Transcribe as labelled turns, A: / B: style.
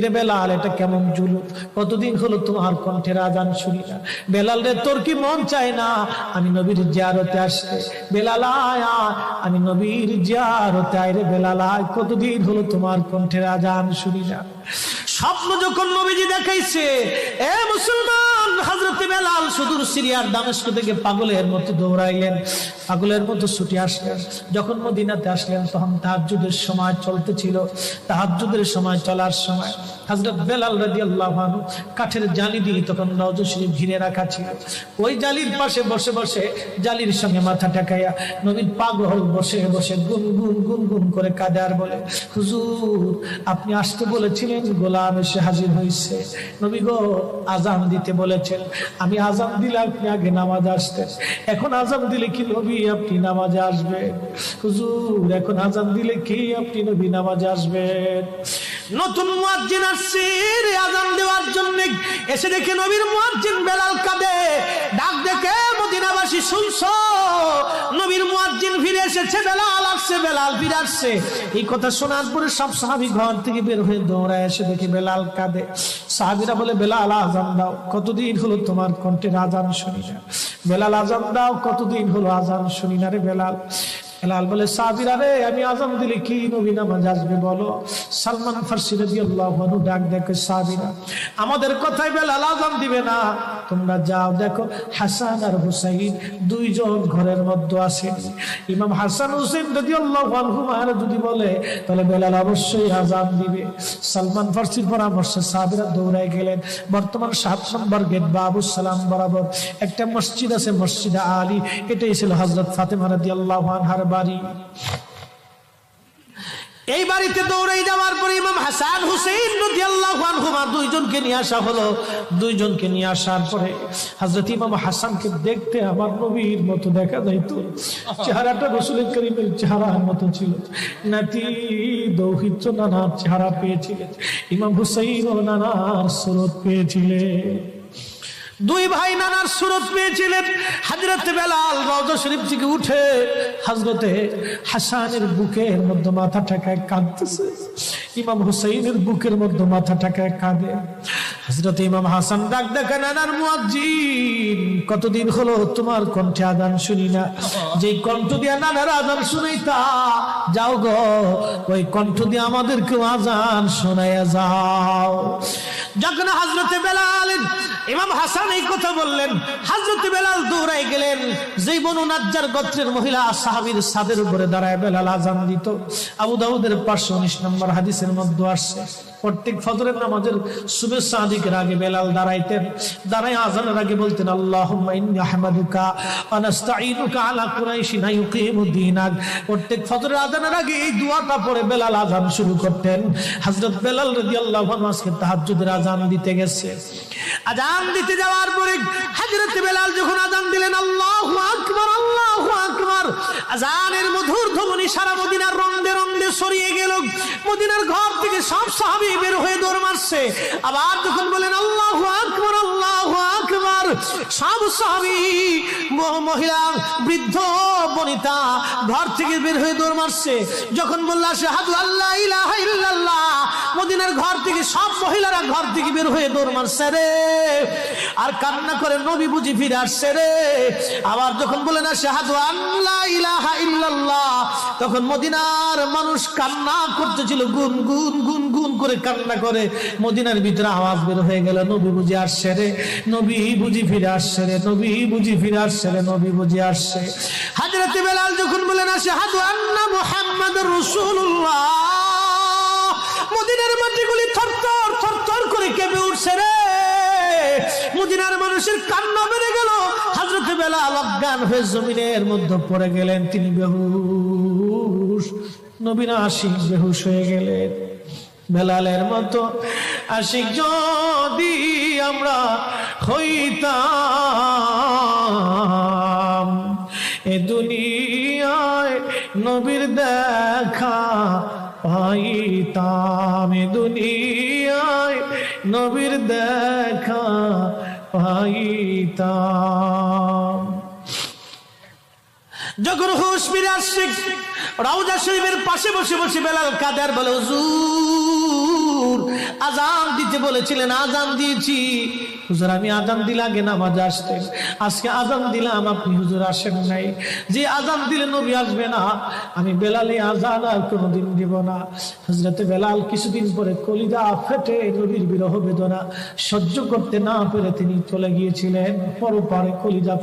A: রে বেলাল, এটা কেমন জুলুম! কতদিন হলো তোমার কণ্ঠের আজান শুনি না। বেলাল রে, তোর কি মন চায় না আমি নবীর জিয়ারতে আসতে? বেলাল আয়, আমি নবীর জিয়ারতে আয় রে বেলাল আয়, কতদিন হলো তোমার কণ্ঠের আজান শুনি না। স্বপ্ন যখন নবীজি দেখাইছে, এ মুসলমান, হযরত বেলাল সুদূর সিরিয়ার দামেস্ক থেকে পাগলের মতো দৌড়াইলেন, পাগলের মতো ছুটে আসলেন। যখন মদিনাতে আসলেন তখন তাহাজ্জুদের সময় চলতেছিল। তাহাজ্জুদের সময় চলার সময় হযরত বেলাল রাদিয়াল্লাহু আনহু কাঠের জালি দিয়ে তখন রওজা শরীফ ঘিরে রাখা ছিল। ওই জালির পাশে বসে বসে জালির সঙ্গে মাথা ঠেকাইয়া নবীর পাগল বসে বসে গুনগুন গুনগুন করে কাঁদে আর বলে, হুজুর আপনি আসতে বলেছিলেন, গোলাম এসে হাজির হয়েছে। নবী গো, আজান দিতে বলেছেন, আমি আজান দিলে আপনি আগে নামাজে আসতেন, এখন আজান দিলে কি নবী আপনি নামাজে আসবেন? হুজুর এখন আজান দিলে কি আপনি নবী নামাজে আসবেন? নতুন মুয়াজ্জিন আসছে আজান দেওয়ার জন্য, এসে দেখে নবীর মুয়াজ্জিন বেলাল কাঁদে। ডাক দেখে মদিনাবাসী, শুনছো নবীর মুয়াজ্জিন ফিরে এসেছে, বেলাল আসছে, বেলাল ফিরে আসছে। এই কথা শোনার পরে সব সাহাবী ঘর থেকে বের হয়ে দৌড়ায় এসে দেখে বেলাল কাঁদে। সাহাবীরা বলে, বেলাল আজান দাও, কতদিন হলো তোমার কণ্ঠের আজান শুনি না। বেলাল আজান দাও, কতদিন হলো আজান শুনি না রে বেলাল। বেলাল বলে, সাহাবীরা রে, আমি আজান দিলে কি নবী নামাজ আসবে বলো? সালমান ফারসি রাদিয়াল্লাহু আনহু ডাক দেখে, সাহাবীরা আমাদের কথায় বেলাল আজান দিবে না, তোমরা যাও দেখো হাসান আর হুসাইন দুইজন ঘরের মধ্যে আছেন। ইমাম হাসান হুসাইন রাদিয়াল্লাহু আনহুমা যদি বলে তাহলে বেলাল অবশ্যই আজান দিবে। সালমান ফারসির পরামর্শে সাহাবীরা দৌড়ায় গেলেন। বর্তমান 7 নম্বর গেট বাবুস সালাম বরাবর একটা মসজিদ আছে, মসজিদে আলী। এটাই ছিল হযরত ফাতেমা রাদিয়াল্লাহু আনহার বাড়ি। এই বাড়িতে দৌড়াই যাওয়ার পরে ইমাম হাসান হুসাইন রাদিয়াল্লাহু আনহুমা দুইজনকে নিয়ে আসা হলো। দুইজনকে নিয়ে আসার পরে হযরত ইমাম হাসানকে দেখতে আমার নবীর মতো দেখা যাইতো, চেহারাটা রাসূল করিমের চেহারার মতো ছিল। নাতি দৌহিত্র নানার চেহারা পেয়েছিলেন, ইমাম হুসাইন ও নানার সুরত পেয়েছিলেন। দুই ভাই নানার সুরত পেয়েছিলেন। হযরত বেলাল রওজা শরীফ থেকে উঠে হযরতে হাসানের বুকের মধ্যে মাথা ঠেকায় কাঁদতেছে, ইমাম হুসাইনের বুকের মধ্যে মাথা ঠেকায় কাঁদে। হযরত ইমাম হাসান ডাক দেখে, নানার মুয়াজ্জিন, কতদিন হলো তোমার কণ্ঠে আজান শুনি না। যেই কণ্ঠ দিয়ে নানার আজান শুনাইতা, যাও গো ওই কণ্ঠ দিয়ে আমাদেরকেও আজান শোনাইয়া যাও। যখন হযরত বেলাল ইমাম হাসান এই কথা বললেন, হযরত বেলাল দৌড়াই গেলেন। যেই বনু নাজ্জার গোত্রের মহিলা সাহাবীর ছাদের উপরে দাঁড়ায় বেলাল আজান দিত। আবু দাউদের 519 নম্বর হাদিসের মধ্যে আসছে, প্রত্যেক ফজরের নামাজের শুভেচ্ছা আদিকের আগে বেলাল দাঁড়াইতেন। দাঁড়ায় আজানের আগে বলতেন, আল্লাহুম্মা ইন্নী আহমাদুকা ওয়া নাস্তাঈনুকা আলা কুরাইশিন ইউকিমুদ্দীনাক। প্রত্যেক ফজরের আজানের আগে এই দোয়াটা পড়ে বেলাল আজান শুরু করতেন। হযরত বেলাল রাদিয়াল্লাহু আনহু আজকে তাহাজ্জুদের আজান দিতে গেছে। আজান দিতে যাওয়ার পরে হযরত বেলাল যখন আজান দিলেন, আল্লাহু আকবার, আল্লাহু আকবার, আজানের মধুর ধ্বনি সারা মদিনার রন্দে রন্দে ছড়িয়ে গেল। মদিনার ঘর থেকে সব সাহাবী বের হয়ে দৌড় মারছে। আবার যখন বলেন আল্লাহু আকবার, আল্লাহু আকবার, সব সাহাবী, মহিলা, বৃদ্ধ, বনিতা ঘর থেকে বের হয়ে দৌড় মারছে। যখন বলল আশহাদু আল্লা ইলাহা ইল্লাল্লাহ, মদিনার ঘর থেকে সব মহিলারা ঘর থেকে বের হয়ে দৌড় মারছে রে, আর কান্না করে নবী বুঝি ফিরে আসছে রে। আবার যখন বলেন আশহাদু আল্লা ইলাহা ইল্লাল্লাহ, তখন মদিনার মানুষ কান্না করতেছিল, গুন গুন গুন গুন করে কান্না করে। মদিনার ভিতরে আওয়াজ বের হয়ে গেল, নবী বুঝি আসছে রে, নবী বুঝি ফিরে আসছে রে, নবী বুঝি ফিরে আসছে রে, নবী বুঝি আসছে। হযরত বেলাল যখন বলেন আশহাদু আন্না মুহাম্মাদুর রাসূলুল্লাহ, মদিনার মাটিগুলি থরথর থরথর করে কেঁপে উঠছে রে। মদিনার মানুষের কান্না বেড়ে গেল। হযরত বেলাল অজ্ঞান হয়ে জমিনের মধ্যে পড়ে গেলেন, তিনি বেহুশ। নবীর আশিক বেহুশ হয়ে গেলেন। বেলালের মতো আশিক যদি আমরা হইতাম, এ দুনিয়ায় নবীর দেখা পাইতাম, এ দুনিয়ায় নবীর দেখা পাইতাম। যখন হুশ ফিরে আসছে, রওজা শরীফের পাশে বসে বসে বেলাল কাদের বলে, হুজুর হুজুর আজান দিতে বলেছিলেন, আজান দিয়েছি হুজুর, আমি আজান দিলে আগে নামাজে আসতেন, আজকে আজান দিলাম আপনি হুজুর আসেন নাই। যে আজান দিলে নবী আসবে না, আমি বেলালে আজান আর কোনোদিন দিব না। হযরতে বেলাল কিছুদিন পরে কলিজা ফেটে নবীর বিরহ বেদনা সহ্য করতে না পেরে তিনি চলে গিয়েছিলেন পরপারে কলিজা